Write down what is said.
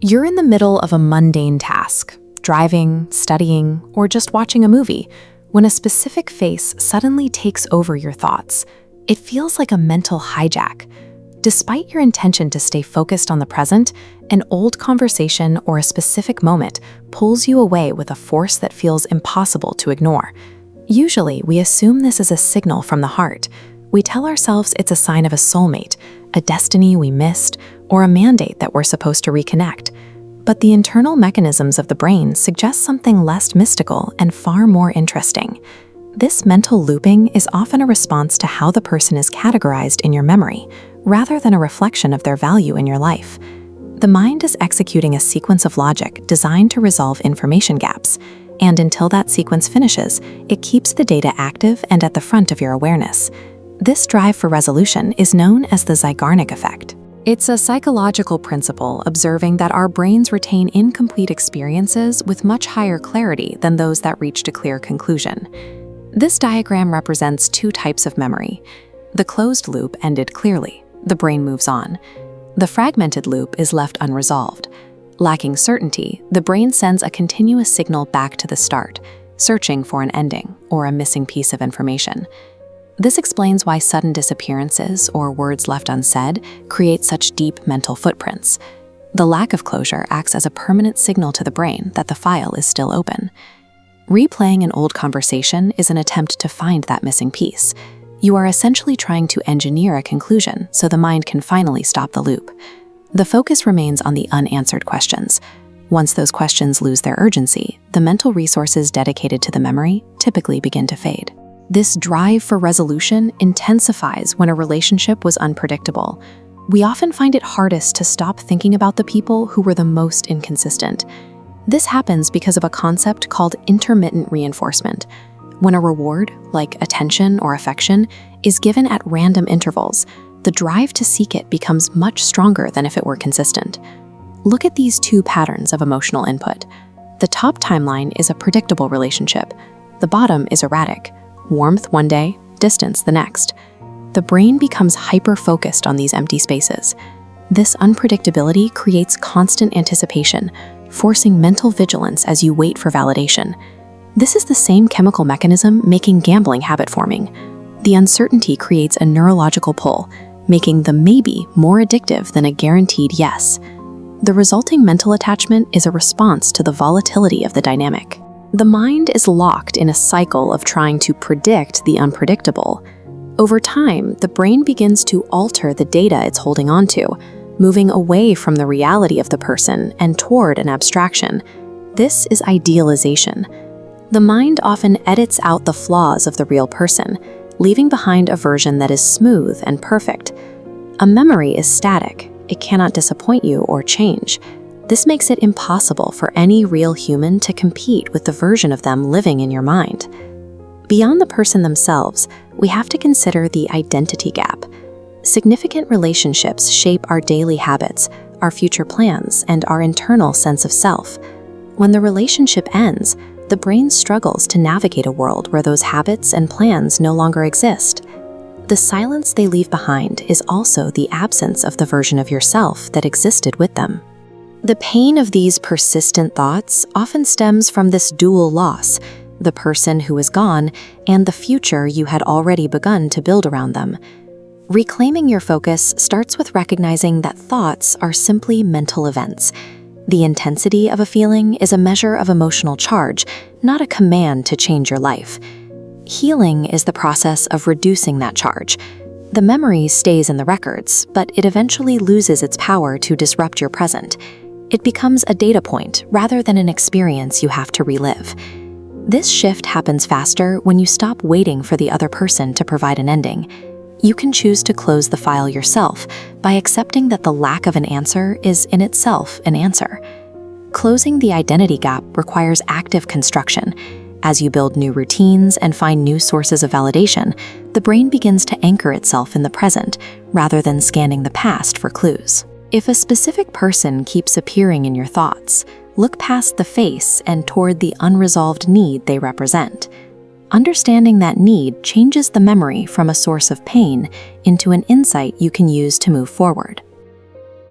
You're in the middle of a mundane task, driving, studying, or just watching a movie, when a specific face suddenly takes over your thoughts. It feels like a mental hijack. Despite your intention to stay focused on the present, an old conversation or a specific moment pulls you away with a force that feels impossible to ignore. Usually, we assume this is a signal from the heart. We tell ourselves it's a sign of a soulmate, a destiny we missed, or a mandate that we're supposed to reconnect. But the internal mechanisms of the brain suggest something less mystical and far more interesting. This mental looping is often a response to how the person is categorized in your memory, rather than a reflection of their value in your life. The mind is executing a sequence of logic designed to resolve information gaps, and until that sequence finishes, it keeps the data active and at the front of your awareness. This drive for resolution is known as the Zeigarnik effect. It's a psychological principle observing that our brains retain incomplete experiences with much higher clarity than those that reached a clear conclusion. This diagram represents two types of memory. The closed loop ended clearly. The brain moves on. The fragmented loop is left unresolved. Lacking certainty, the brain sends a continuous signal back to the start, searching for an ending or a missing piece of information. This explains why sudden disappearances or words left unsaid create such deep mental footprints. The lack of closure acts as a permanent signal to the brain that the file is still open. Replaying an old conversation is an attempt to find that missing piece. You are essentially trying to engineer a conclusion so the mind can finally stop the loop. The focus remains on the unanswered questions. Once those questions lose their urgency, the mental resources dedicated to the memory typically begin to fade. This drive for resolution intensifies when a relationship was unpredictable. We often find it hardest to stop thinking about the people who were the most inconsistent. This happens because of a concept called intermittent reinforcement. When a reward, like attention or affection, is given at random intervals, the drive to seek it becomes much stronger than if it were consistent. Look at these two patterns of emotional input. The top timeline is a predictable relationship. The bottom is erratic. Warmth one day, distance the next. The brain becomes hyper-focused on these empty spaces. This unpredictability creates constant anticipation, forcing mental vigilance as you wait for validation. This is the same chemical mechanism making gambling habit-forming. The uncertainty creates a neurological pull, making the maybe more addictive than a guaranteed yes. The resulting mental attachment is a response to the volatility of the dynamic. The mind is locked in a cycle of trying to predict the unpredictable. Over time, the brain begins to alter the data it's holding onto, moving away from the reality of the person and toward an abstraction. This is idealization. The mind often edits out the flaws of the real person, leaving behind a version that is smooth and perfect. A memory is static. It cannot disappoint you or change. This makes it impossible for any real human to compete with the version of them living in your mind. Beyond the person themselves, we have to consider the identity gap. Significant relationships shape our daily habits, our future plans, and our internal sense of self. When the relationship ends, the brain struggles to navigate a world where those habits and plans no longer exist. The silence they leave behind is also the absence of the version of yourself that existed with them. The pain of these persistent thoughts often stems from this dual loss, the person who is gone and the future you had already begun to build around them. Reclaiming your focus starts with recognizing that thoughts are simply mental events. The intensity of a feeling is a measure of emotional charge, not a command to change your life. Healing is the process of reducing that charge. The memory stays in the records, but it eventually loses its power to disrupt your present. It becomes a data point rather than an experience you have to relive. This shift happens faster when you stop waiting for the other person to provide an ending. You can choose to close the file yourself by accepting that the lack of an answer is in itself an answer. Closing the identity gap requires active construction. As you build new routines and find new sources of validation, the brain begins to anchor itself in the present rather than scanning the past for clues. If a specific person keeps appearing in your thoughts, look past the face and toward the unresolved need they represent. Understanding that need changes the memory from a source of pain into an insight you can use to move forward.